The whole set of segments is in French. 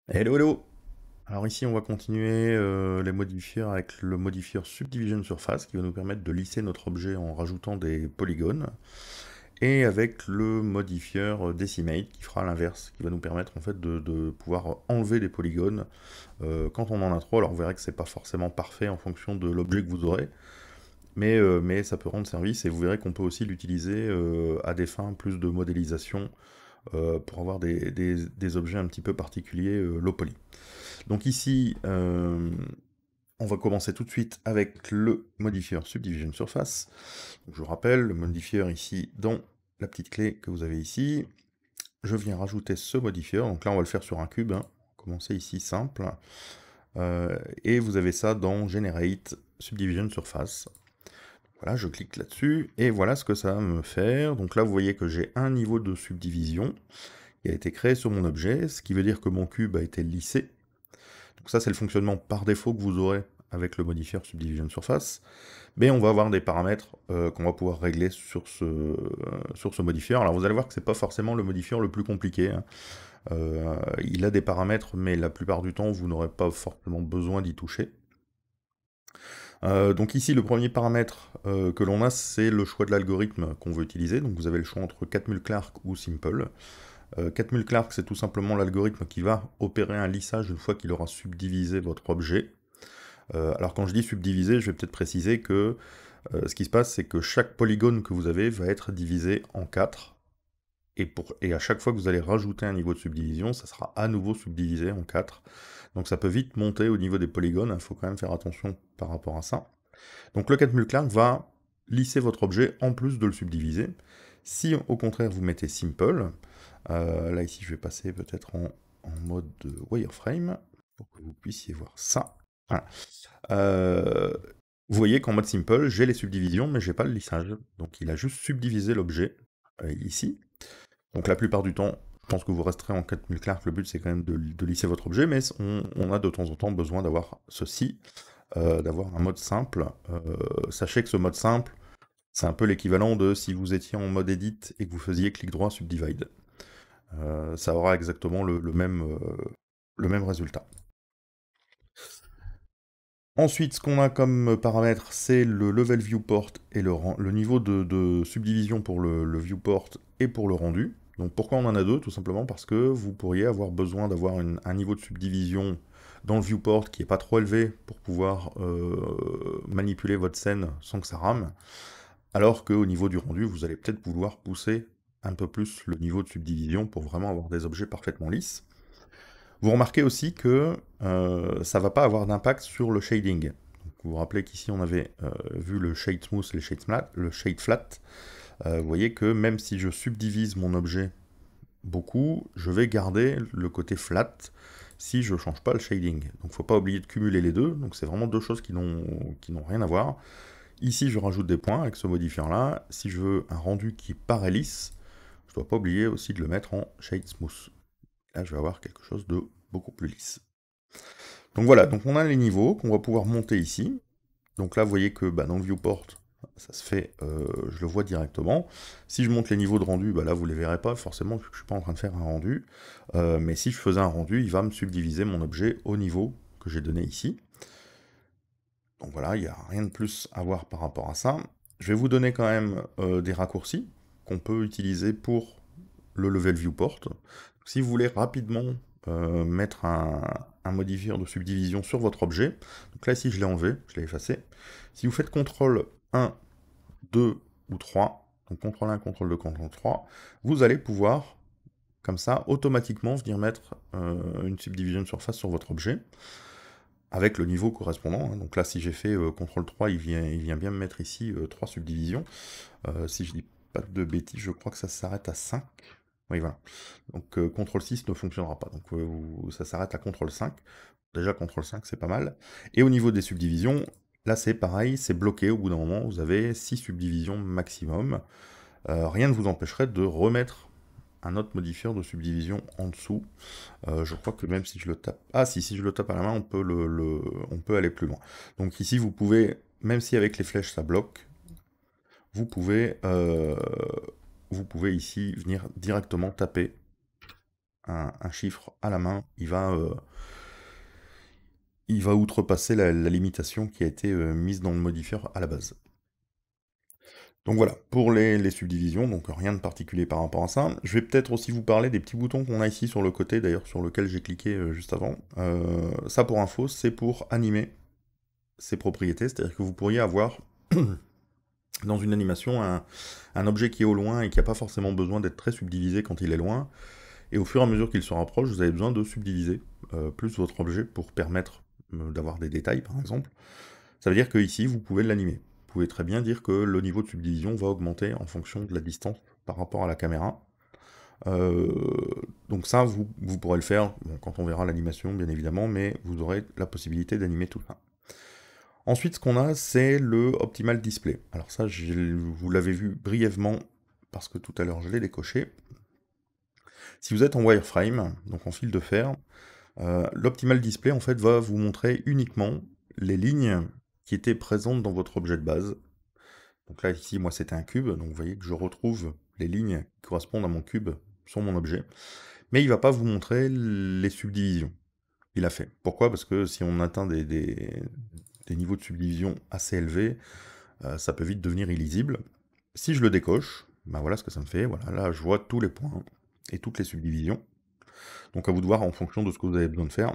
Hello, hello! Alors ici, on va continuer les modifiers avec le modifier Subdivision Surface qui va nous permettre de lisser notre objet en rajoutant des polygones, et avec le modifieur Decimate qui fera l'inverse, qui va nous permettre en fait de pouvoir enlever des polygones quand on en a trop. Alors vous verrez que c'est pas forcément parfait en fonction de l'objet que vous aurez, mais ça peut rendre service, et vous verrez qu'on peut aussi l'utiliser à des fins plus de modélisation pour avoir des objets un petit peu particuliers low poly. Donc ici, on va commencer tout de suite avec le modifieur Subdivision Surface. Donc je vous rappelle, le modifieur ici dans la petite clé que vous avez ici. Je viens rajouter ce modifieur, donc là on va le faire sur un cube, hein. Commencer ici simple. Et vous avez ça dans Generate Subdivision Surface. Voilà, je clique là-dessus, et voilà ce que ça va me faire. Donc là vous voyez que j'ai un niveau de subdivision qui a été créé sur mon objet, ce qui veut dire que mon cube a été lissé. Donc ça, c'est le fonctionnement par défaut que vous aurez avec le modifieur Subdivision Surface. Mais on va avoir des paramètres qu'on va pouvoir régler sur ce modifieur. Alors vous allez voir que c'est pas forcément le modifieur le plus compliqué, hein. Il a des paramètres, mais la plupart du temps, vous n'aurez pas forcément besoin d'y toucher. Donc ici, le premier paramètre que l'on a, c'est le choix de l'algorithme qu'on veut utiliser. Donc vous avez le choix entre Catmull-Clark ou Simple. Catmull-Clark, c'est tout simplement l'algorithme qui va opérer un lissage une fois qu'il aura subdivisé votre objet. Alors quand je dis subdiviser, je vais peut-être préciser que ce qui se passe, c'est que chaque polygone que vous avez va être divisé en 4, et à chaque fois que vous allez rajouter un niveau de subdivision, ça sera à nouveau subdivisé en 4. Donc ça peut vite monter au niveau des polygones, il faut quand même faire attention par rapport à ça. Donc le Catmull-Clark va lisser votre objet en plus de le subdiviser. Si au contraire vous mettez Simple, là ici je vais passer peut-être en mode wireframe, pour que vous puissiez voir ça. Voilà. Vous voyez qu'en mode simple, j'ai les subdivisions, mais j'ai pas le lissage. Donc il a juste subdivisé l'objet ici. Donc la plupart du temps, je pense que vous resterez en 4000 Clark. Le but c'est quand même de lisser votre objet, mais on a de temps en temps besoin d'avoir ceci, d'avoir un mode simple. Sachez que ce mode simple, c'est un peu l'équivalent de si vous étiez en mode edit et que vous faisiez clic droit subdivide. Ça aura exactement le même résultat. Ensuite, ce qu'on a comme paramètre, c'est le level viewport et le niveau de subdivision pour le viewport et pour le rendu. Donc pourquoi on en a deux? Tout simplement parce que vous pourriez avoir besoin d'avoir un niveau de subdivision dans le viewport qui n'est pas trop élevé pour pouvoir manipuler votre scène sans que ça rame, alors qu'au niveau du rendu, vous allez peut-être vouloir pousser un peu plus le niveau de subdivision pour vraiment avoir des objets parfaitement lisses. Vous remarquez aussi que ça ne va pas avoir d'impact sur le shading. Donc, vous vous rappelez qu'ici on avait vu le shade smooth et le shade flat. Vous voyez que même si je subdivise mon objet beaucoup, je vais garder le côté flat si je ne change pas le shading. Donc il ne faut pas oublier de cumuler les deux. Donc c'est vraiment deux choses qui n'ont rien à voir. Ici je rajoute des points avec ce modifiant là. Si je veux un rendu qui paraît lisse, je ne dois pas oublier aussi de le mettre en shade smooth. Là je vais avoir quelque chose de beaucoup plus lisse. Donc voilà, donc on a les niveaux qu'on va pouvoir monter ici. Donc là, vous voyez que dans le viewport, ça se fait, je le vois directement. Si je monte les niveaux de rendu, là vous ne les verrez pas forcément, je ne suis pas en train de faire un rendu. Mais si je faisais un rendu, il va me subdiviser mon objet au niveau que j'ai donné ici. Donc voilà, il n'y a rien de plus à voir par rapport à ça. Je vais vous donner quand même des raccourcis qu'on peut utiliser pour le level viewport. Si vous voulez rapidement mettre un modifieur de subdivision sur votre objet, donc là ici je l'ai enlevé, je l'ai effacé. Si vous faites CTRL 1, 2 ou 3, donc CTRL 1, CTRL 2, CTRL 3, vous allez pouvoir, comme ça, automatiquement venir mettre une subdivision de surface sur votre objet, avec le niveau correspondant, hein. Donc là si j'ai fait CTRL 3, il vient bien me mettre ici 3 subdivisions. Si je dis pas de bêtises, je crois que ça s'arrête à 5. Oui, voilà. Donc CTRL 6 ne fonctionnera pas. Donc ça s'arrête à CTRL 5. Déjà, CTRL 5, c'est pas mal. Et au niveau des subdivisions, là, c'est pareil, c'est bloqué. Au bout d'un moment, vous avez 6 subdivisions maximum. Rien ne vous empêcherait de remettre un autre modifieur de subdivision en dessous. Je crois que même si je le tape... Ah, si je le tape à la main, on peut aller plus loin. Donc ici, vous pouvez, même si avec les flèches, ça bloque, vous pouvez ici venir directement taper un chiffre à la main, il va outrepasser la limitation qui a été mise dans le modifieur à la base. Donc voilà, pour les subdivisions, donc rien de particulier par rapport à ça. Je vais peut-être aussi vous parler des petits boutons qu'on a ici sur le côté, d'ailleurs sur lequel j'ai cliqué juste avant. Ça pour info, c'est pour animer ces propriétés, c'est-à-dire que vous pourriez avoir dans une animation un objet qui est au loin et qui n'a pas forcément besoin d'être très subdivisé quand il est loin, et au fur et à mesure qu'il se rapproche, vous avez besoin de subdiviser plus votre objet pour permettre d'avoir des détails par exemple. Ça veut dire que ici vous pouvez l'animer. Vous pouvez très bien dire que le niveau de subdivision va augmenter en fonction de la distance par rapport à la caméra. Donc ça, vous pourrez le faire quand on verra l'animation, bien évidemment, mais vous aurez la possibilité d'animer tout ça. Ensuite, ce qu'on a, c'est le Optimal Display. Alors ça, vous l'avez vu brièvement, parce que tout à l'heure, je l'ai décoché. Si vous êtes en wireframe, donc en fil de fer, l'Optimal Display, en fait, va vous montrer uniquement les lignes qui étaient présentes dans votre objet de base. Donc là, ici, moi, c'était un cube, donc vous voyez que je retrouve les lignes qui correspondent à mon cube sur mon objet. Mais il ne va pas vous montrer les subdivisions qu'il a fait. Pourquoi? Parce que si on atteint des niveaux de subdivision assez élevés, ça peut vite devenir illisible. Si je le décoche, ben voilà ce que ça me fait. Voilà, là, je vois tous les points et toutes les subdivisions. Donc à vous de voir en fonction de ce que vous avez besoin de faire,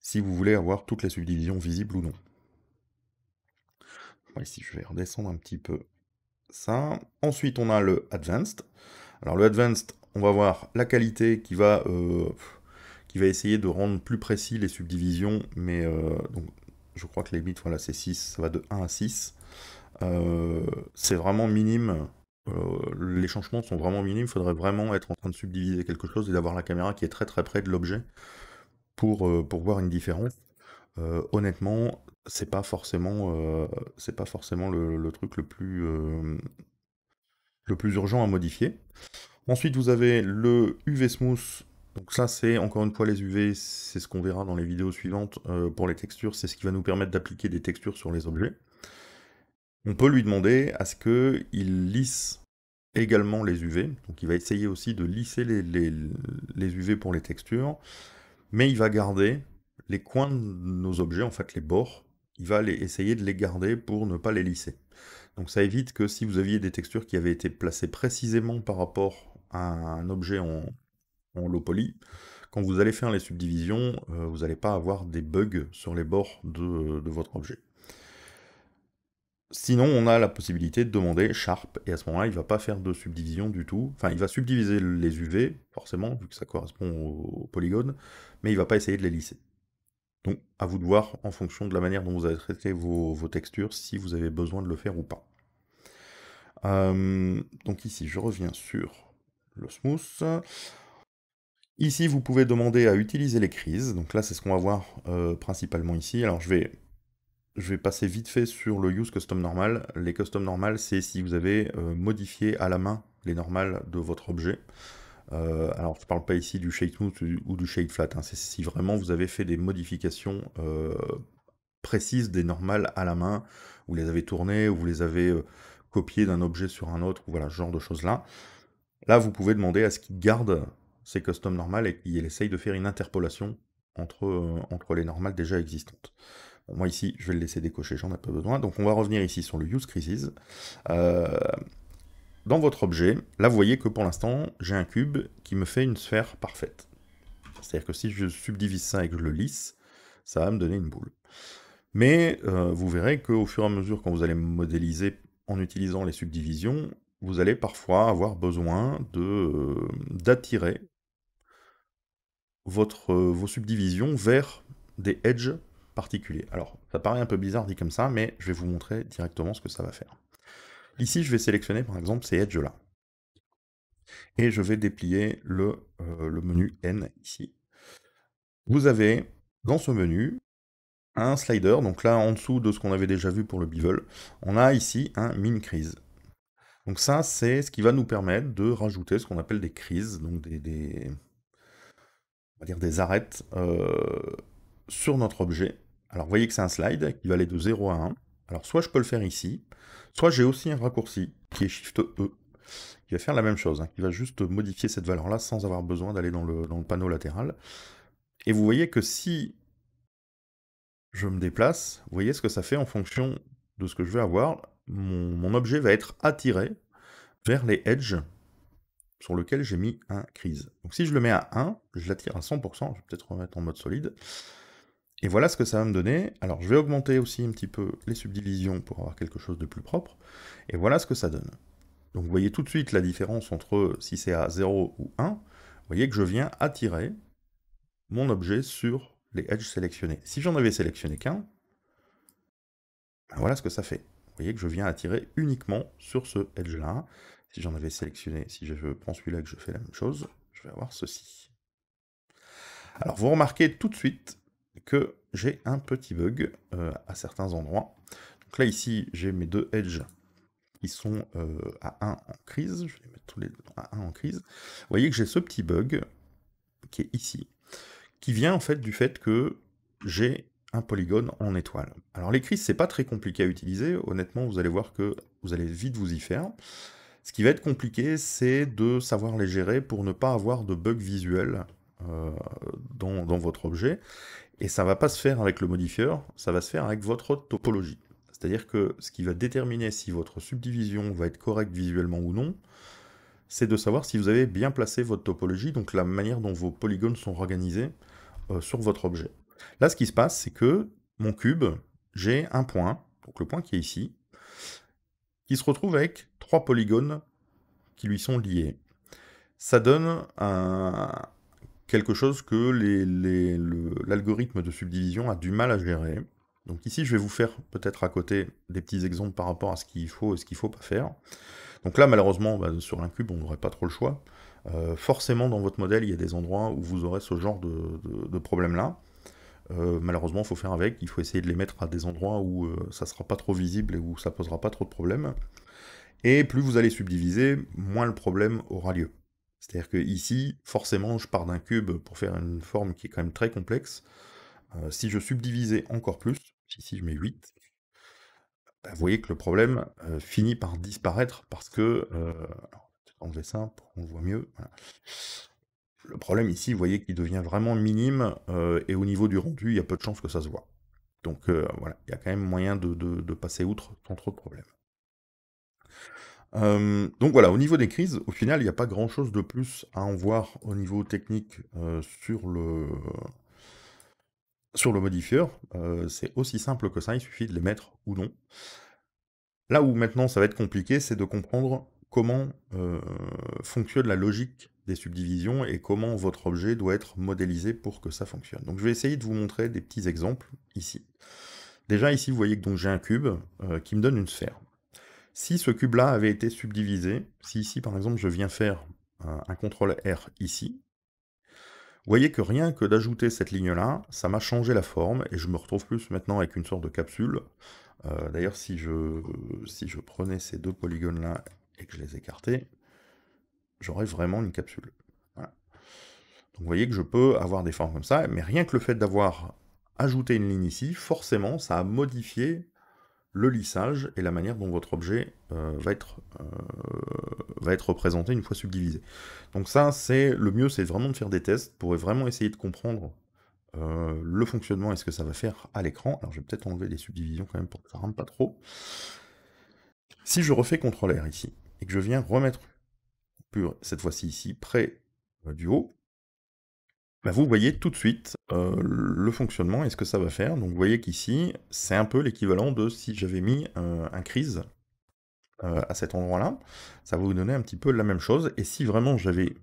si vous voulez avoir toutes les subdivisions visibles ou non. Ici, je vais redescendre un petit peu ça. Ensuite, on a le Advanced. Alors le Advanced, on va voir la qualité qui va essayer de rendre plus précis les subdivisions, mais donc, je crois que les bits, voilà, c'est 6, ça va de 1 à 6. C'est vraiment minime. Les changements sont vraiment minimes. Il faudrait vraiment être en train de subdiviser quelque chose et d'avoir la caméra qui est très très près de l'objet pour voir une différence. Honnêtement, c'est pas forcément le truc le plus urgent à modifier. Ensuite, vous avez le UV Smooth. Donc ça, c'est encore une fois les UV, c'est ce qu'on verra dans les vidéos suivantes pour les textures. C'est ce qui va nous permettre d'appliquer des textures sur les objets. On peut lui demander à ce qu'il lisse également les UV. Donc il va essayer aussi de lisser les UV pour les textures. Mais il va garder les coins de nos objets, en fait les bords. Il va essayer de les garder pour ne pas les lisser. Donc ça évite que si vous aviez des textures qui avaient été placées précisément par rapport à un objet en low poly, quand vous allez faire les subdivisions, vous n'allez pas avoir des bugs sur les bords de votre objet. Sinon, on a la possibilité de demander Sharp, et à ce moment-là, il ne va pas faire de subdivision du tout. Enfin, il va subdiviser les UV, forcément, vu que ça correspond au polygone, mais il ne va pas essayer de les lisser. Donc, à vous de voir, en fonction de la manière dont vous avez traité vos textures, si vous avez besoin de le faire ou pas. Donc ici, je reviens sur le smooth. Ici, vous pouvez demander à utiliser les creases. Donc là, c'est ce qu'on va voir principalement ici. Alors, je vais passer vite fait sur le Use Custom Normal. Les Custom Normal, c'est si vous avez modifié à la main les normales de votre objet. Alors, je ne parle pas ici du Shade Smooth ou du Shade Flat. Hein. C'est si vraiment vous avez fait des modifications précises des normales à la main, vous les avez tournées, ou vous les avez copiées d'un objet sur un autre, ou voilà, ce genre de choses-là. Là, vous pouvez demander à ce qu'il garde ces custom normales et qu'il essaye de faire une interpolation entre les normales déjà existantes. Bon, moi ici, je vais le laisser décocher, j'en ai pas besoin. Donc on va revenir ici sur le Use Creases. Dans votre objet, là vous voyez que pour l'instant, j'ai un cube qui me fait une sphère parfaite. C'est-à-dire que si je subdivise ça et que je le lisse, ça va me donner une boule. Mais vous verrez qu'au fur et à mesure, quand vous allez modéliser en utilisant les subdivisions, vous allez parfois avoir besoin d'attirer vos subdivisions vers des edges particuliers. Alors, ça paraît un peu bizarre dit comme ça, mais je vais vous montrer directement ce que ça va faire. Ici, je vais sélectionner par exemple ces edges-là. Et je vais déplier le menu N ici. Vous avez, dans ce menu, un slider, donc là en dessous de ce qu'on avait déjà vu pour le bevel, on a ici un min crease. Donc ça, c'est ce qui va nous permettre de rajouter ce qu'on appelle des creases, donc on va dire des arêtes sur notre objet. Alors vous voyez que c'est un slide qui va aller de 0 à 1. Alors soit je peux le faire ici, soit j'ai aussi un raccourci qui est Shift E, qui va faire la même chose, hein, qui va juste modifier cette valeur-là sans avoir besoin d'aller dans le panneau latéral. Et vous voyez que si je me déplace, vous voyez ce que ça fait en fonction de ce que je vais avoir. Mon objet va être attiré vers les edges sur lesquels j'ai mis un crease. Donc si je le mets à 1, je l'attire à 100%, je vais peut-être remettre en mode solide. Et voilà ce que ça va me donner. Alors je vais augmenter aussi un petit peu les subdivisions pour avoir quelque chose de plus propre. Et voilà ce que ça donne. Donc vous voyez tout de suite la différence entre si c'est à 0 ou 1. Vous voyez que je viens attirer mon objet sur les edges sélectionnés. Si j'en avais sélectionné qu'un, ben voilà ce que ça fait. Vous voyez que je viens attirer uniquement sur ce edge-là. Si j'en avais sélectionné, si je prends celui-là et que je fais la même chose, je vais avoir ceci. Alors vous remarquez tout de suite que j'ai un petit bug à certains endroits. Donc là ici, j'ai mes deux edges qui sont à 1 en crise. Je vais les mettre tous les deux à 1 en crise. Vous voyez que j'ai ce petit bug qui est ici, qui vient en fait du fait que j'ai un polygone en étoile. Alors les crises, c'est pas très compliqué à utiliser. Honnêtement, vous allez voir que vous allez vite vous y faire. Ce qui va être compliqué, c'est de savoir les gérer pour ne pas avoir de bugs visuels dans votre objet. Et ça ne va pas se faire avec le modifieur, ça va se faire avec votre topologie. C'est-à-dire que ce qui va déterminer si votre subdivision va être correcte visuellement ou non, c'est de savoir si vous avez bien placé votre topologie, donc la manière dont vos polygones sont organisés sur votre objet. Là, ce qui se passe, c'est que mon cube, j'ai un point, donc le point qui est ici, qui se retrouve avec 3 polygones qui lui sont liés. Ça donne quelque chose que l'algorithme de subdivision a du mal à gérer. Donc ici, je vais vous faire peut-être à côté des petits exemples par rapport à ce qu'il faut et ce qu'il ne faut pas faire. Donc là, malheureusement, sur un cube, on n'aurait pas trop le choix. Forcément, dans votre modèle, il y a des endroits où vous aurez ce genre de problème-là. Malheureusement, il faut faire avec. Il faut essayer de les mettre à des endroits où ça ne sera pas trop visible et où ça ne posera pas trop de problèmes. Et plus vous allez subdiviser, moins le problème aura lieu. C'est-à-dire que ici, forcément, je pars d'un cube pour faire une forme qui est quand même très complexe. Si je subdivisais encore plus, ici je mets 8, vous voyez que le problème finit par disparaître parce que... alors, je vais enlever ça pour qu'on voit mieux. Voilà. Le problème ici, vous voyez qu'il devient vraiment minime et au niveau du rendu, il y a peu de chances que ça se voit. Donc voilà, il y a quand même moyen de passer outre sans trop de problèmes. Donc voilà, au niveau des crises, au final, il n'y a pas grand-chose de plus à en voir au niveau technique sur le modifieur. C'est aussi simple que ça, il suffit de les mettre ou non. Là où maintenant ça va être compliqué, c'est de comprendre comment fonctionne la logique des subdivisions et comment votre objet doit être modélisé pour que ça fonctionne. Donc je vais essayer de vous montrer des petits exemples ici. Déjà ici, vous voyez que j'ai un cube qui me donne une sphère. Si ce cube-là avait été subdivisé, si ici par exemple je viens faire un CTRL R ici, vous voyez que rien que d'ajouter cette ligne-là, ça m'a changé la forme et je me retrouve plus maintenant avec une sorte de capsule. D'ailleurs, si je prenais ces deux polygones-là et que je les écartais, j'aurais vraiment une capsule. Voilà. Donc vous voyez que je peux avoir des formes comme ça, mais rien que le fait d'avoir ajouté une ligne ici, forcément, ça a modifié le lissage et la manière dont votre objet va être représenté une fois subdivisé. Donc ça, le mieux, c'est vraiment de faire des tests pour vraiment essayer de comprendre le fonctionnement et ce que ça va faire à l'écran. Alors je vais peut-être enlever les subdivisions quand même pour que ça rentre pas trop. Si je refais CTRL R ici, et que je viens remettre cette fois-ci ici, près du haut, vous voyez tout de suite le fonctionnement et ce que ça va faire. Donc vous voyez qu'ici, c'est un peu l'équivalent de si j'avais mis un crease à cet endroit-là. Ça va vous donner un petit peu la même chose. Et si vraiment j'avais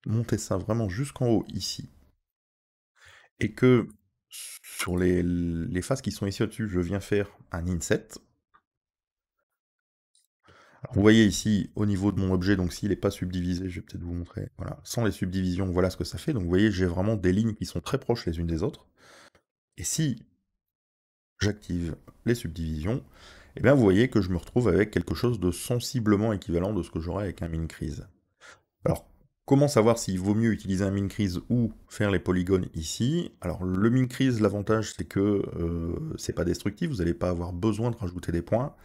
monté ça vraiment jusqu'en haut ici, et que sur les faces qui sont ici au-dessus, je viens faire un inset. Alors, vous voyez ici, au niveau de mon objet, donc s'il n'est pas subdivisé, je vais peut-être vous montrer, voilà, sans les subdivisions, voilà ce que ça fait. Donc vous voyez, j'ai vraiment des lignes qui sont très proches les unes des autres. Et si j'active les subdivisions, eh bien vous voyez que je me retrouve avec quelque chose de sensiblement équivalent de ce que j'aurais avec un min crease. Alors, comment savoir s'il vaut mieux utiliser un min crease ou faire les polygones ici? Alors le min crease, l'avantage c'est que c'est pas destructif, vous n'allez pas avoir besoin de rajouter des points.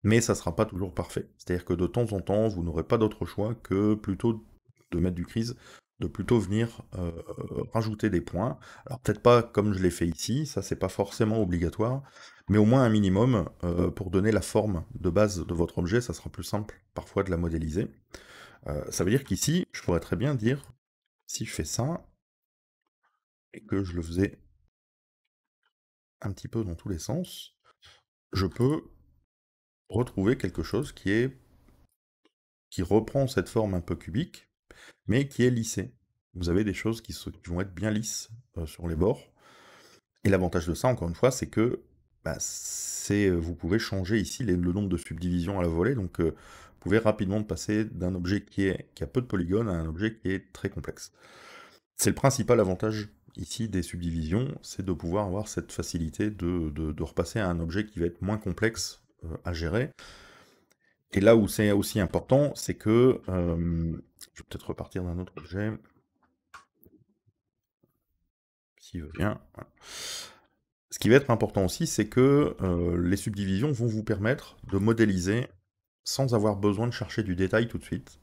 mais ça sera pas toujours parfait. C'est-à-dire que de temps en temps, vous n'aurez pas d'autre choix que plutôt de mettre du crise, de plutôt venir rajouter des points. Alors peut-être pas comme je l'ai fait ici, ça c'est pas forcément obligatoire, mais au moins un minimum pour donner la forme de base de votre objet, ça sera plus simple parfois de la modéliser. Ça veut dire qu'ici, je pourrais très bien dire, si je fais ça, et que je le faisais un petit peu dans tous les sens, je peux retrouver quelque chose qui reprend cette forme un peu cubique, mais qui est lissée. Vous avez des choses qui vont être bien lisses sur les bords. Et l'avantage de ça, encore une fois, c'est que bah, vous pouvez changer ici le nombre de subdivisions à la volée, donc vous pouvez rapidement passer d'un objet qui a peu de polygones à un objet qui est très complexe. C'est le principal avantage ici des subdivisions, c'est de pouvoir avoir cette facilité de repasser à un objet qui va être moins complexe à gérer. Et là où c'est aussi important, c'est que, je vais peut-être repartir d'un autre objet, s'il veut bien. Voilà. Ce qui va être important aussi, c'est que les subdivisions vont vous permettre de modéliser sans avoir besoin de chercher du détail tout de suite,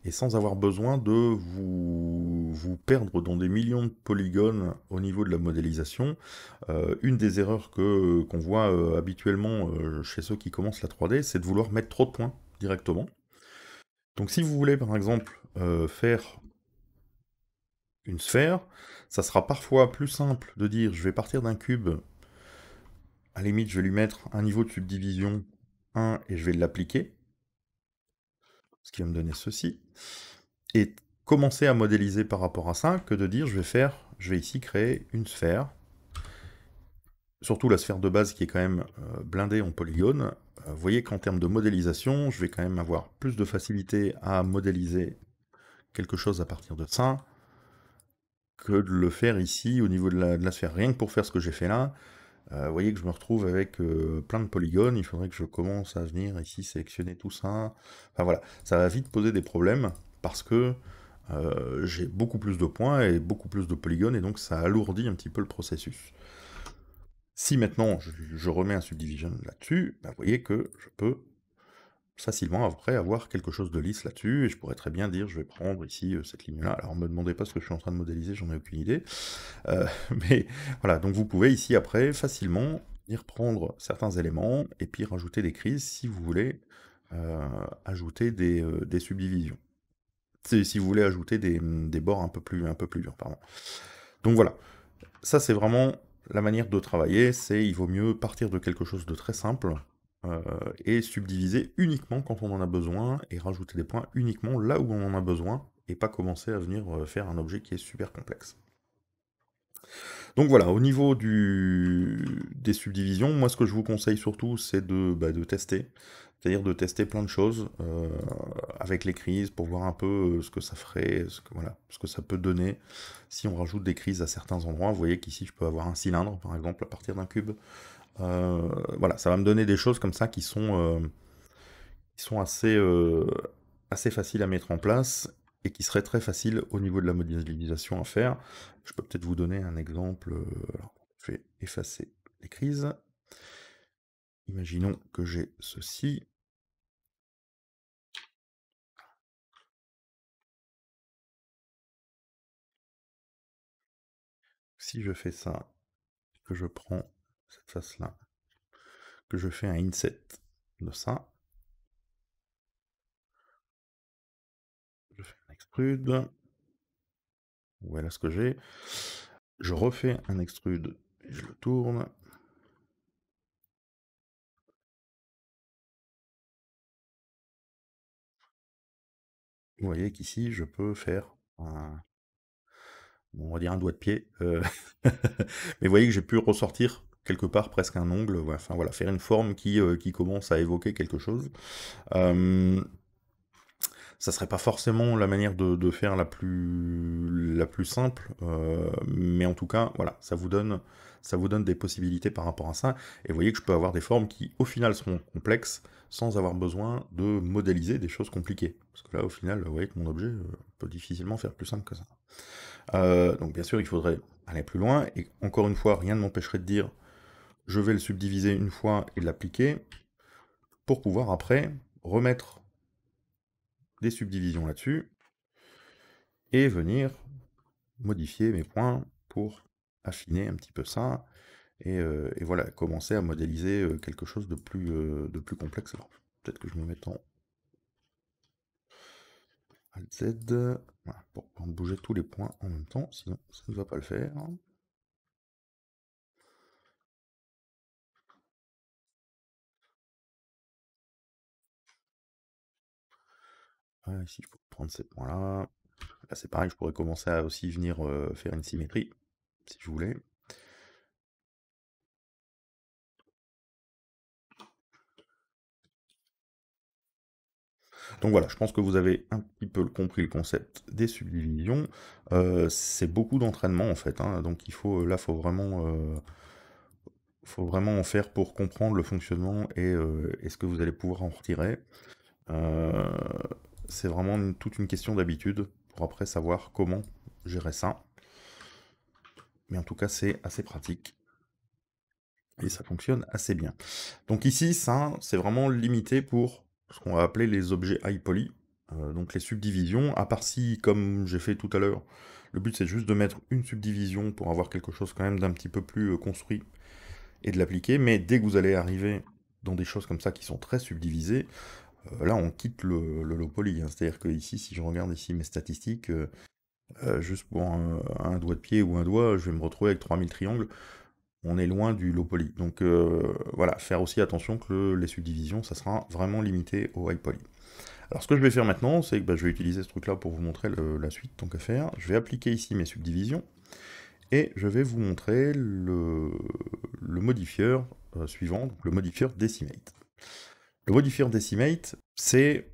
et sans avoir besoin de vous perdre dans des millions de polygones au niveau de la modélisation. Une des erreurs qu'on voit habituellement chez ceux qui commencent la 3D, c'est de vouloir mettre trop de points directement. Donc si vous voulez par exemple faire une sphère, ça sera parfois plus simple de dire je vais partir d'un cube, à la limite je vais lui mettre un niveau de subdivision 1 et je vais l'appliquer, ce qui va me donner ceci, et commencer à modéliser par rapport à ça, que de dire je vais ici créer une sphère, surtout la sphère de base qui est quand même blindée en polygones. Vous voyez qu'en termes de modélisation, je vais quand même avoir plus de facilité à modéliser quelque chose à partir de ça, que de le faire ici au niveau de la sphère. Rien que pour faire ce que j'ai fait là, vous voyez que je me retrouve avec plein de polygones, il faudrait que je commence à venir ici sélectionner tout ça. Enfin voilà, ça va vite poser des problèmes, parce que j'ai beaucoup plus de points et beaucoup plus de polygones, et donc ça alourdit un petit peu le processus. Si maintenant je remets un subdivision là-dessus, bah, vous voyez que je peux facilement après avoir quelque chose de lisse là-dessus, et je pourrais très bien dire je vais prendre ici cette ligne-là. Alors ne me demandez pas ce que je suis en train de modéliser, j'en ai aucune idée. Mais voilà, donc vous pouvez ici après facilement venir prendre certains éléments et puis rajouter des crises si vous voulez ajouter des subdivisions. Si vous voulez ajouter des bords un peu plus durs, pardon. Donc voilà, ça c'est vraiment la manière de travailler, il vaut mieux partir de quelque chose de très simple et subdiviser uniquement quand on en a besoin et rajouter des points uniquement là où on en a besoin et pas commencer à venir faire un objet qui est super complexe. Donc voilà, au niveau des subdivisions, moi ce que je vous conseille surtout, c'est de tester. C'est-à-dire de tester plein de choses avec les crises pour voir un peu ce que ça ferait, ce que ça peut donner si on rajoute des crises à certains endroits. Vous voyez qu'ici je peux avoir un cylindre par exemple à partir d'un cube. Voilà, ça va me donner des choses comme ça qui sont assez faciles à mettre en place et qui seraient très faciles au niveau de la modélisation à faire. Je peux peut-être vous donner un exemple. Alors, je vais effacer les crises. Imaginons que j'ai ceci. Si je fais ça, que je prends cette face-là, que je fais un inset de ça, je fais un extrude, voilà ce que j'ai, je refais un extrude et je le tourne, vous voyez qu'ici je peux faire on va dire un doigt de pied, mais vous voyez que j'ai pu ressortir quelque part presque un ongle, enfin voilà, faire une forme qui commence à évoquer quelque chose. Ça serait pas forcément la manière de faire la plus simple, mais en tout cas, voilà, ça vous donne des possibilités par rapport à ça, et vous voyez que je peux avoir des formes qui, au final, seront complexes, sans avoir besoin de modéliser des choses compliquées. Parce que là, au final, vous voyez que mon objet peut difficilement faire plus simple que ça. Donc bien sûr, il faudrait aller plus loin, et encore une fois, rien ne m'empêcherait de dire, je vais le subdiviser une fois et l'appliquer. pour pouvoir après remettre des subdivisions là-dessus, et venir modifier mes points pour affiner un petit peu ça, et voilà, commencer à modéliser quelque chose de plus complexe. Alors, peut-être que je me mette en Alt Z, voilà, pour bouger tous les points en même temps, sinon ça ne va pas le faire. Voilà, ici je peux prendre ces points-là. Là c'est pareil, je pourrais commencer à aussi venir faire une symétrie, si je voulais. Donc voilà, je pense que vous avez un petit peu compris le concept des subdivisions. C'est beaucoup d'entraînement en fait, hein, donc là, faut vraiment en faire pour comprendre le fonctionnement et ce que vous allez pouvoir en retirer. Euh, c'est vraiment toute une question d'habitude pour après savoir comment gérer ça. Mais en tout cas, c'est assez pratique et ça fonctionne assez bien. Donc ici, ça, c'est vraiment limité pour ce qu'on va appeler les objets high poly, donc les subdivisions, à part si, comme j'ai fait tout à l'heure, le but c'est juste de mettre une subdivision pour avoir quelque chose quand même d'un petit peu plus construit et de l'appliquer, mais dès que vous allez arriver dans des choses comme ça qui sont très subdivisées, là on quitte le low poly, hein. C'est-à-dire que ici, si je regarde ici mes statistiques, juste pour un doigt de pied ou un doigt, je vais me retrouver avec 3000 triangles. On est loin du low poly. Donc voilà, faire aussi attention que les subdivisions, ça sera vraiment limité au high poly. Alors ce que je vais faire maintenant, c'est que je vais utiliser ce truc-là pour vous montrer la suite, tant qu'à faire. Je vais appliquer ici mes subdivisions, et je vais vous montrer le modifieur suivant, donc le modifieur Decimate. Le modifieur Decimate, c'est,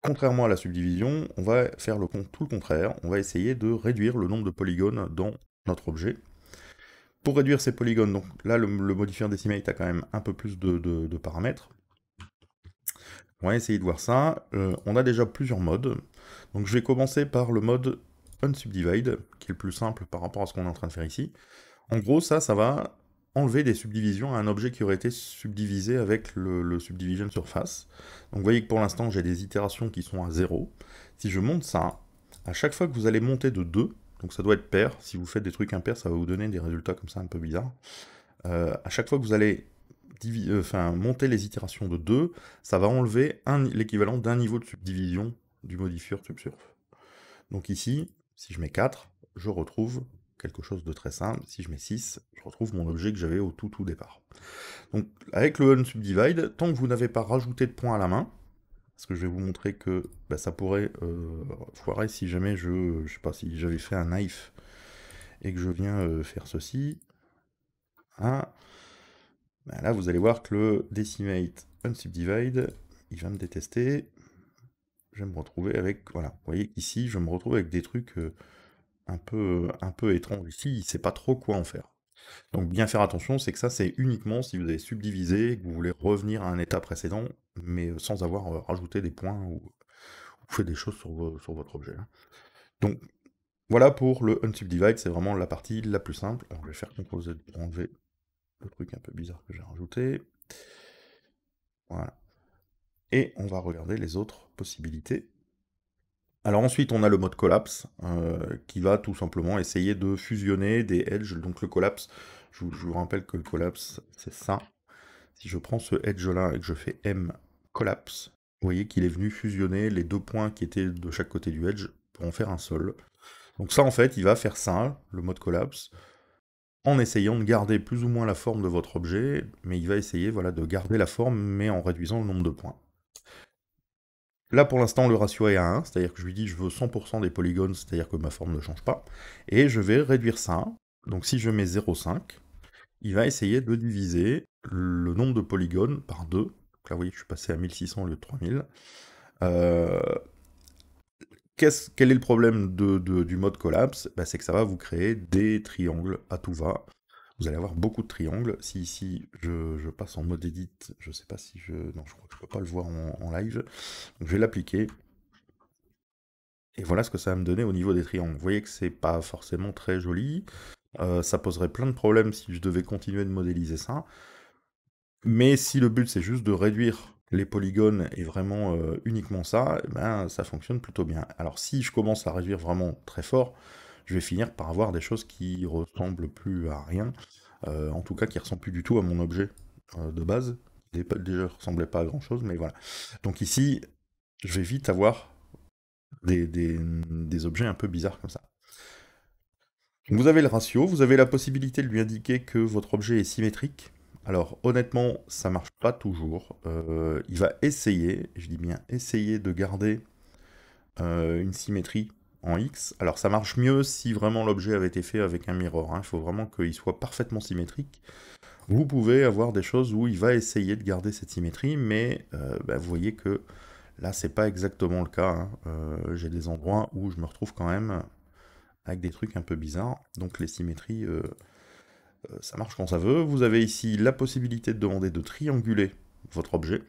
contrairement à la subdivision, on va faire tout le contraire. On va essayer de réduire le nombre de polygones dans notre objet. Pour réduire ces polygones, donc là le modifieur Decimate a quand même un peu plus de paramètres. On va essayer de voir ça. On a déjà plusieurs modes. Donc je vais commencer par le mode Unsubdivide, qui est le plus simple par rapport à ce qu'on est en train de faire ici. En gros, ça va enlever des subdivisions à un objet qui aurait été subdivisé avec le subdivision surface. Donc vous voyez que pour l'instant, j'ai des itérations qui sont à 0. Si je monte ça, à chaque fois que vous allez monter de 2, donc ça doit être pair, si vous faites des trucs impairs, ça va vous donner des résultats comme ça un peu bizarres. À chaque fois que vous allez monter les itérations de 2, ça va enlever l'équivalent d'un niveau de subdivision du modifieur subsurf. Donc ici, si je mets 4, je retrouve quelque chose de très simple. Si je mets 6, je retrouve mon objet que j'avais au tout départ. Donc avec le unsubdivide, tant que vous n'avez pas rajouté de points à la main, parce que je vais vous montrer que ça pourrait foirer si jamais je sais pas, si j'avais fait un knife et que je viens faire ceci. Hein, là vous allez voir que le decimate unsubdivide, il va me détester. Je vais me retrouver avec, voilà, vous voyez ici, je me retrouve avec des trucs un peu étranges. Ici, il ne sait pas trop quoi en faire. Donc bien faire attention, c'est que ça, c'est uniquement si vous avez subdivisé, que vous voulez revenir à un état précédent, mais sans avoir rajouté des points ou fait des choses sur votre objet. Donc voilà pour le unsubdivide, c'est vraiment la partie la plus simple. Alors je vais faire CTRL Z pour enlever le truc un peu bizarre que j'ai rajouté. Voilà. Et on va regarder les autres possibilités. Alors ensuite, on a le mode collapse, qui va tout simplement essayer de fusionner des edges. Donc le collapse, je vous rappelle que le collapse, c'est ça. Si je prends ce edge-là et que je fais M collapse, vous voyez qu'il est venu fusionner les deux points qui étaient de chaque côté du edge pour en faire un seul. Donc ça, en fait, il va faire ça, le mode collapse, en essayant de garder plus ou moins la forme de votre objet, mais il va essayer de garder la forme, mais en réduisant le nombre de points. Là, pour l'instant, le ratio est à 1, c'est-à-dire que je lui dis je veux 100% des polygones, c'est-à-dire que ma forme ne change pas, et je vais réduire ça. Donc si je mets 0,5, il va essayer de diviser le nombre de polygones par 2. Donc là, vous voyez que je suis passé à 1600 au lieu de 3000. Quel est le problème du mode collapse? C'est que ça va vous créer des triangles à tout va. Vous allez avoir beaucoup de triangles. Si ici je passe en mode edit, je sais pas si je... Non, je crois que je peux pas le voir en live. Donc je vais l'appliquer. Et voilà ce que ça va me donner au niveau des triangles. Vous voyez que c'est pas forcément très joli. Ça poserait plein de problèmes si je devais continuer de modéliser ça. Mais si le but c'est juste de réduire les polygones et vraiment uniquement ça, eh ben, ça fonctionne plutôt bien. Alors si je commence à réduire vraiment très fort, je vais finir par avoir des choses qui ressemblent plus à rien, en tout cas qui ressemblent plus du tout à mon objet de base. Déjà ressemblait pas à grand chose, mais voilà. Donc ici, je vais vite avoir des objets un peu bizarres comme ça. Vous avez le ratio, vous avez la possibilité de lui indiquer que votre objet est symétrique. Alors honnêtement, ça marche pas toujours. Il va essayer, je dis bien essayer de garder une symétrie en X. Alors ça marche mieux si vraiment l'objet avait été fait avec un mirror, hein. Il faut vraiment qu'il soit parfaitement symétrique. Vous pouvez avoir des choses où il va essayer de garder cette symétrie, mais bah, vous voyez que là c'est pas exactement le cas, hein. J'ai des endroits où je me retrouve quand même avec des trucs un peu bizarres. Donc les symétries, ça marche quand ça veut. Vous avez ici la possibilité de demander de trianguler votre objet.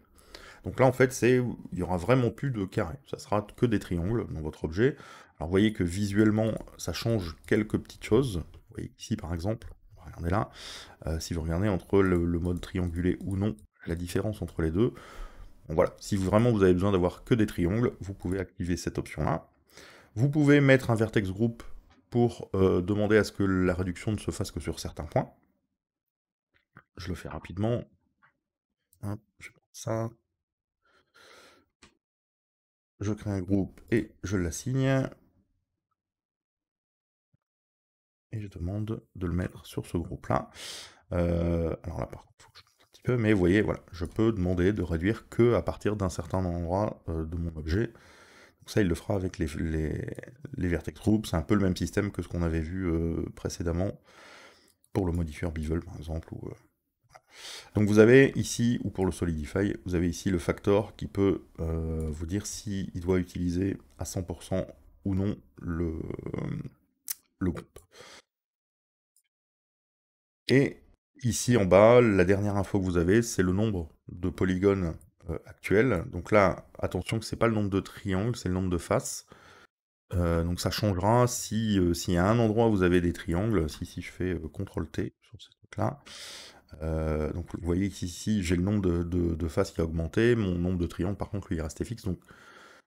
Donc là, en fait, il y aura vraiment plus de carrés. Ça sera que des triangles dans votre objet. Alors vous voyez que visuellement, ça change quelques petites choses. Vous voyez ici, par exemple, regardez là, si vous regardez entre le mode triangulé ou non, la différence entre les deux. Bon, voilà, si vraiment vous avez besoin d'avoir que des triangles, vous pouvez activer cette option-là. Vous pouvez mettre un vertex group pour demander à ce que la réduction ne se fasse que sur certains points. Je le fais rapidement. Hop, je prends ça. Je crée un groupe et je l'assigne. Et je demande de le mettre sur ce groupe-là. Alors là, par contre, il faut que je monte un petit peu, mais vous voyez, voilà, je peux demander de réduire que à partir d'un certain endroit de mon objet. Donc ça, il le fera avec les vertex groups. C'est un peu le même système que ce qu'on avait vu précédemment pour le modifier bevel, par exemple. Donc vous avez ici, ou pour le Solidify, vous avez ici le factor qui peut vous dire s'il doit utiliser à 100% ou non le groupe. Et ici en bas, la dernière info que vous avez, c'est le nombre de polygones actuels. Donc là, attention que c'est pas le nombre de triangles, c'est le nombre de faces. Donc ça changera s'il y a un endroit où vous avez des triangles, si je fais CTRL-T sur ce truc-là. Donc vous voyez qu'ici j'ai le nombre de faces qui a augmenté, mon nombre de triangles par contre lui est resté fixe. Donc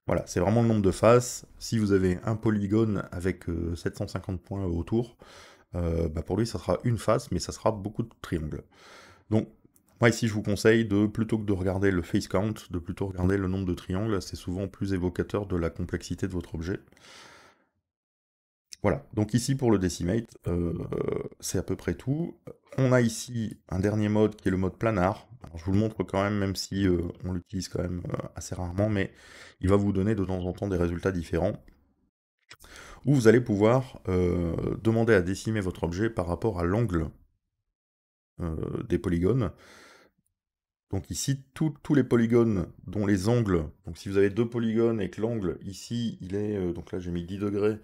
voilà, c'est vraiment le nombre de faces. Si vous avez un polygone avec 750 points autour, bah pour lui ça sera une face, mais ça sera beaucoup de triangles. Donc moi ici je vous conseille de, plutôt que de regarder le face count, de plutôt regarder le nombre de triangles, c'est souvent plus évocateur de la complexité de votre objet. Voilà, donc ici pour le Decimate, c'est à peu près tout. On a ici un dernier mode qui est le mode planar. Alors, je vous le montre quand même si on l'utilise quand même assez rarement, mais il va vous donner de temps en temps des résultats différents, où vous allez pouvoir demander à décimer votre objet par rapport à l'angle des polygones. Donc ici, tous les polygones dont les angles, donc si vous avez deux polygones et que l'angle ici, il est, donc là j'ai mis 10 degrés,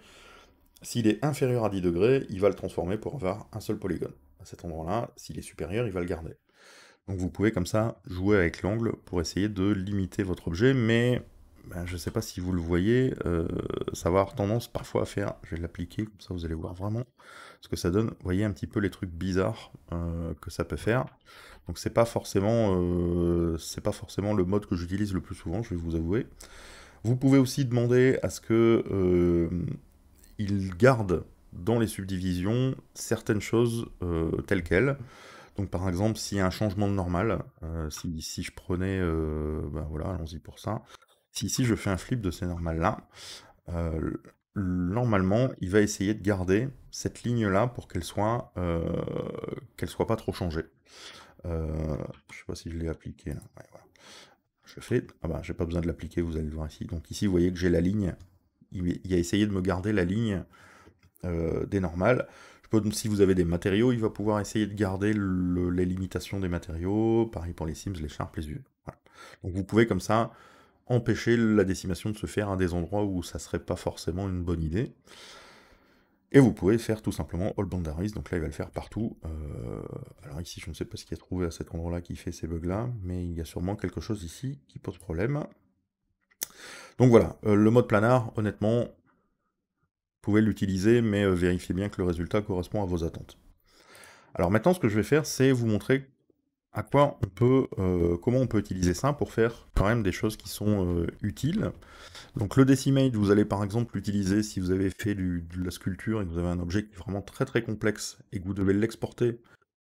s'il est inférieur à 10 degrés, il va le transformer pour avoir un seul polygone. À cet endroit-là, s'il est supérieur, il va le garder. Donc vous pouvez comme ça jouer avec l'angle pour essayer de limiter votre objet, mais ben, je ne sais pas si vous le voyez, ça va avoir tendance parfois à faire, je vais l'appliquer, comme ça vous allez voir vraiment ce que ça donne. Vous voyez un petit peu les trucs bizarres que ça peut faire. Donc c'est pas forcément le mode que j'utilise le plus souvent, je vais vous avouer. Vous pouvez aussi demander à ce que il garde dans les subdivisions certaines choses telles quelles. Donc par exemple, s'il y a un changement de normal, si je prenais, ben voilà, allons-y pour ça. Si ici je fais un flip de ces normales-là, normalement, il va essayer de garder cette ligne-là pour qu'elle soit pas trop changée. Je sais pas si je l'ai appliqué là. Ouais, voilà. Je fais, ah bah j'ai pas besoin de l'appliquer, vous allez le voir ici. Donc ici, vous voyez que j'ai la ligne. Il a essayé de me garder la ligne des normales. Si vous avez des matériaux, il va pouvoir essayer de garder les limitations des matériaux. Pareil pour les Sims, les Sharp, les UE. Voilà. Donc vous pouvez comme ça empêcher la décimation de se faire à des endroits où ça serait pas forcément une bonne idée. Et vous pouvez faire tout simplement All Boundaries, donc là il va le faire partout. Alors ici je ne sais pas ce qu'il a trouvé à cet endroit-là qui fait ces bugs-là, mais il y a sûrement quelque chose ici qui pose problème. Donc voilà, le mode planar, honnêtement, vous pouvez l'utiliser, mais vérifiez bien que le résultat correspond à vos attentes. Alors maintenant ce que je vais faire, c'est vous montrer comment on peut utiliser ça pour faire quand même des choses qui sont utiles. Donc le Decimate, vous allez par exemple l'utiliser si vous avez fait de la sculpture et que vous avez un objet qui est vraiment très très complexe et que vous devez l'exporter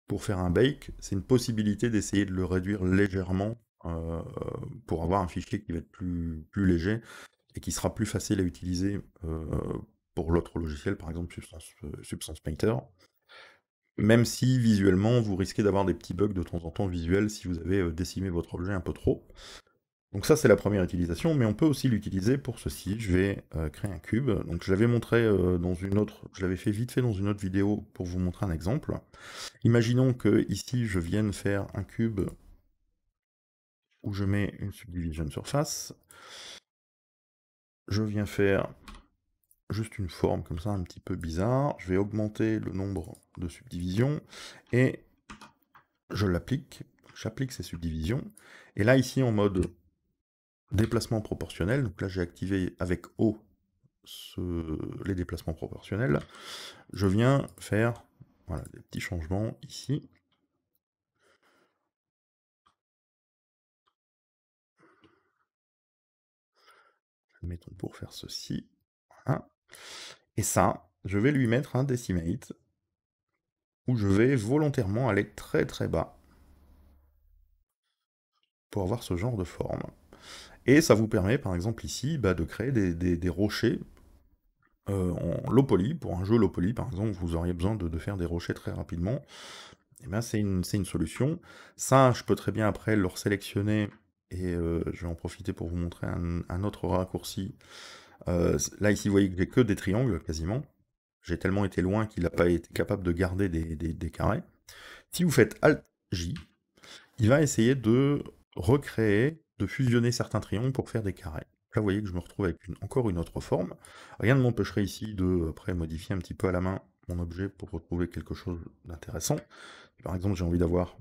pour faire un bake, c'est une possibilité d'essayer de le réduire légèrement euh, pour avoir un fichier qui va être plus léger et qui sera plus facile à utiliser pour l'autre logiciel, par exemple Substance Painter. Même si visuellement vous risquez d'avoir des petits bugs de temps en temps visuels si vous avez décimé votre objet un peu trop. Donc ça c'est la première utilisation, mais on peut aussi l'utiliser pour ceci. Je vais créer un cube. Donc je l'avais montré dans une autre, je l'avais fait vite fait dans une autre vidéo pour vous montrer un exemple. Imaginons que ici je vienne faire un cube où je mets une subdivision surface. Je viens faire juste une forme comme ça un petit peu bizarre. Je vais augmenter le nombre de subdivisions et je l'applique. J'applique ces subdivisions. Et là ici en mode déplacement proportionnel, donc là j'ai activé avec O les déplacements proportionnels, je viens faire voilà, des petits changements ici. Mettons pour faire ceci. Voilà. Et ça, je vais lui mettre un Decimate, où je vais volontairement aller très très bas pour avoir ce genre de forme. Et ça vous permet par exemple ici de créer des rochers en low poly. Pour un jeu low poly par exemple, vous auriez besoin de faire des rochers très rapidement. Et bien c'est une solution. Ça, je peux très bien après le resélectionner et je vais en profiter pour vous montrer un autre raccourci. Là ici vous voyez que j'ai que des triangles quasiment. J'ai tellement été loin qu'il n'a pas été capable de garder des carrés. Si vous faites Alt-J, il va essayer de recréer, de fusionner certains triangles pour faire des carrés. Là, vous voyez que je me retrouve avec encore une autre forme. Rien ne m'empêcherait ici de, après, modifier un petit peu à la main mon objet pour retrouver quelque chose d'intéressant. Par exemple, j'ai envie d'avoir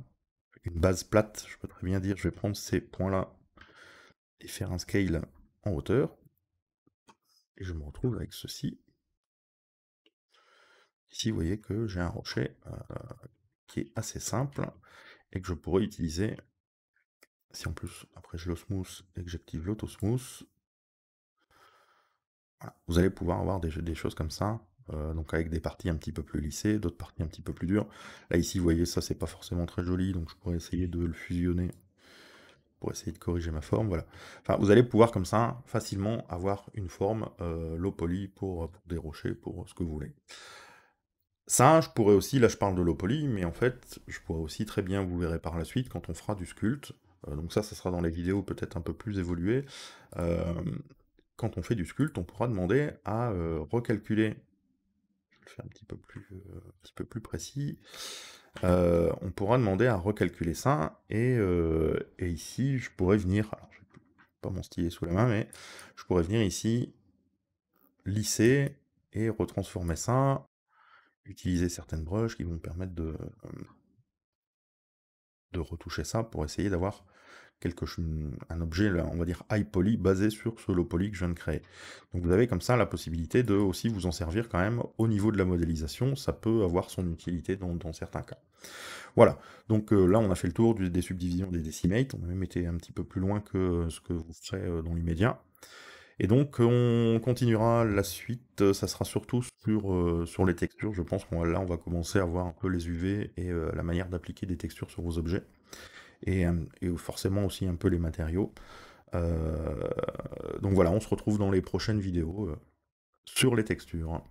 une base plate, je peux très bien dire, je vais prendre ces points-là et faire un scale en hauteur. Et je me retrouve avec ceci. Ici, vous voyez que j'ai un rocher qui est assez simple et que je pourrais utiliser. Si en plus, après je le smooth et que j'active l'autosmooth, voilà, vous allez pouvoir avoir des choses comme ça, donc avec des parties un petit peu plus lissées, d'autres parties un petit peu plus dures. Là ici, vous voyez, ça c'est pas forcément très joli, donc je pourrais essayer de le fusionner pour essayer de corriger ma forme, voilà. Enfin, vous allez pouvoir comme ça facilement avoir une forme low poly pour des rochers, pour ce que vous voulez. Ça, je pourrais aussi, là je parle de low poly, mais en fait, je pourrais aussi très bien, vous verrez par la suite, quand on fera du sculpt, donc ça sera dans les vidéos peut-être un peu plus évoluées, quand on fait du sculpt, on pourra demander à recalculer, je vais le faire un petit peu plus précis, on pourra demander à recalculer ça, et ici, je pourrais venir, alors je n'ai pas mon stylet sous la main, mais je pourrais venir ici, lisser, et retransformer ça, utiliser certaines brushes qui vont me permettre de retoucher ça pour essayer d'avoir un objet, on va dire high poly, basé sur ce low poly que je viens de créer. Donc vous avez comme ça la possibilité de aussi vous en servir quand même au niveau de la modélisation, ça peut avoir son utilité dans certains cas. Voilà, donc là on a fait le tour des subdivisions des Decimates, on a même été un petit peu plus loin que ce que vous ferez dans l'immédiat. Et donc on continuera la suite, ça sera surtout sur les textures, je pense là on va commencer à voir un peu les UV et la manière d'appliquer des textures sur vos objets, et forcément aussi un peu les matériaux. Donc voilà, on se retrouve dans les prochaines vidéos sur les textures.